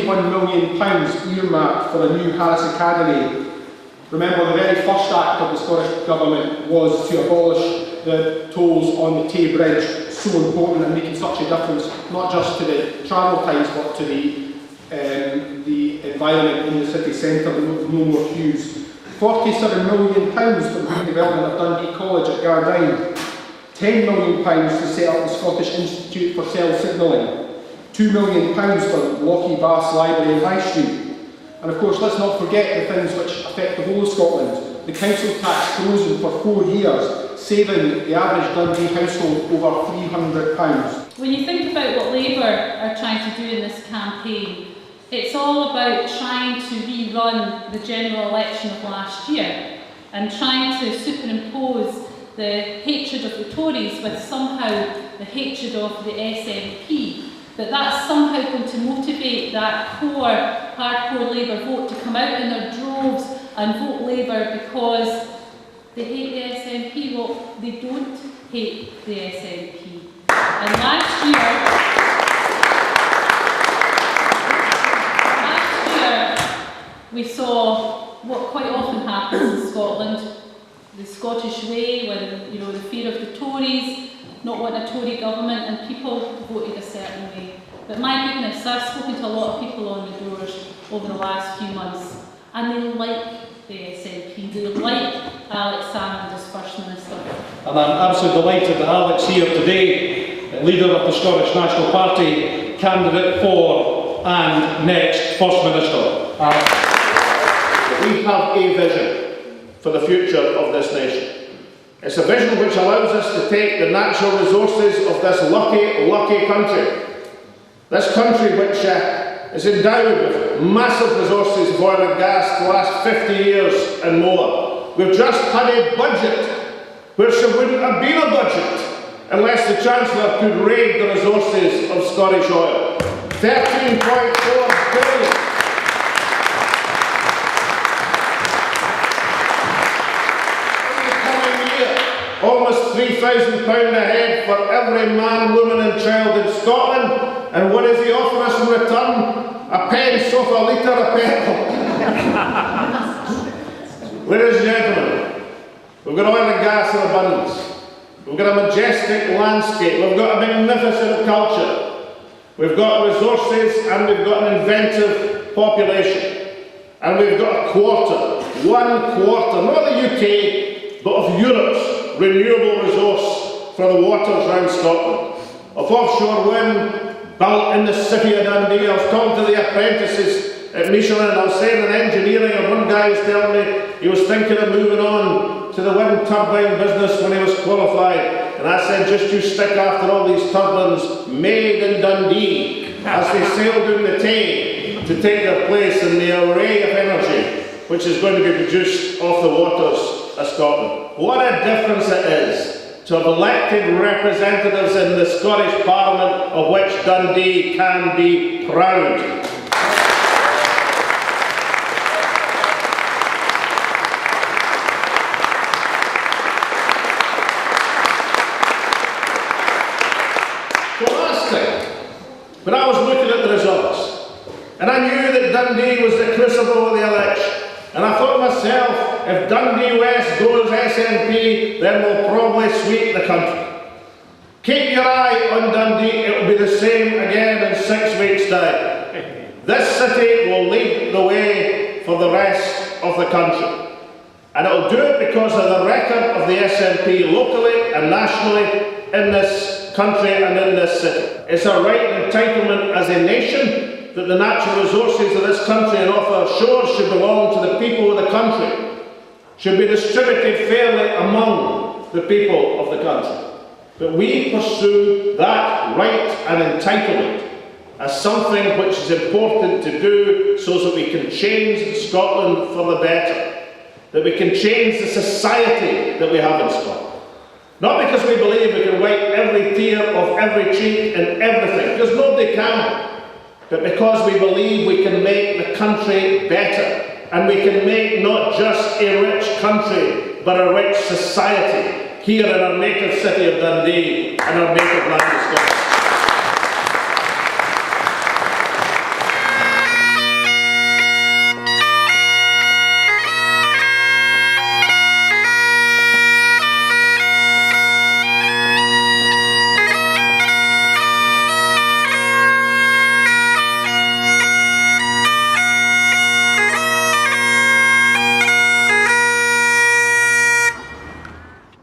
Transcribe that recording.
£21 million earmarked for a new Harris Academy. Remember, the very first act of the Scottish Government was to abolish the tolls on the Tay Bridge, so important and making such a difference, not just to the travel times, but to the environment in the city centre, no more queues. £47 million for the redevelopment of Dundee College at Gardyne. £10 million to set up the Scottish Institute for Cell Signalling. £2 million for Lochie Bass Library in High Street. And of course, let's not forget the things which affect the whole of Scotland. The council tax frozen for 4 years, saving the average Dundee household over £300. When you think about what Labour are trying to do in this campaign, it's all about trying to rerun the general election of last year and trying to superimpose the hatred of the Tories with somehow the hatred of the SNP. That's somehow going to motivate that core, hardcore Labour vote to come out in their droves and vote Labour because they hate the SNP. Well, they don't hate the SNP. And last year we saw what quite often happens in Scotland, the Scottish way, when the fear of the Tories, not wanting a Tory government, and people voted a certain way. But my goodness, I've spoken to a lot of people on the doors over the last few months, and they like the SNP, they like Alex Salmond as First Minister. And I'm absolutely delighted that Alex here today, leader of the Scottish National Party, candidate for and next First Minister. We have a vision for the future of this nation. It's a vision which allows us to take the natural resources of this lucky country. This country which is endowed with massive resources of oil and gas the last 50 years and more. We've just had a budget where there wouldn't have been a budget unless the Chancellor could raid the resources of Scottish oil. £13.4 billion. Almost £3,000 a head for every man, woman and child in Scotland. And what does he offer us in return? A pence off a litre of petrol. Ladies and gentlemen, we've got oil and gas in abundance. We've got a majestic landscape. We've got a magnificent culture. We've got resources and we've got an inventive population. And we've got a quarter, 1/4, not the UK, but of Europe's renewable resource for the waters around Scotland. Of offshore wind built in the city of Dundee. I was talking to the apprentices at Michelin, and I was saying in engineering, and one guy was telling me he was thinking of moving on to the wind turbine business when he was qualified. And I said, just you stick after all these turbines made in Dundee as they sail down the Tay to take their place in the array of energy which is going to be produced off the waters of Scotland. What a difference it is to have elected representatives in the Scottish Parliament of which Dundee can be proud. So last time, when I was looking at the results, and I knew that Dundee was the crucible of the election, and I thought to myself, if Dundee West goes SNP, then we'll probably sweep the country. Keep your eye on Dundee, it will be the same again in 6 weeks' time. This city will lead the way for the rest of the country. And it will do it because of the record of the SNP locally and nationally in this country and in this city. It's our right and entitlement as a nation that the natural resources of this country and off our shores should belong to the people of the country, should be distributed fairly among the people of the country. But we pursue that right and entitlement as something which is important to do so that we can change Scotland for the better, that we can change the society that we have in Scotland. Not because we believe we can wipe every tear off every cheek and everything, because nobody can. But because we believe we can make the country better, and we can make not just a rich country, but a rich society here in our native city of Dundee and our native land of Scotland.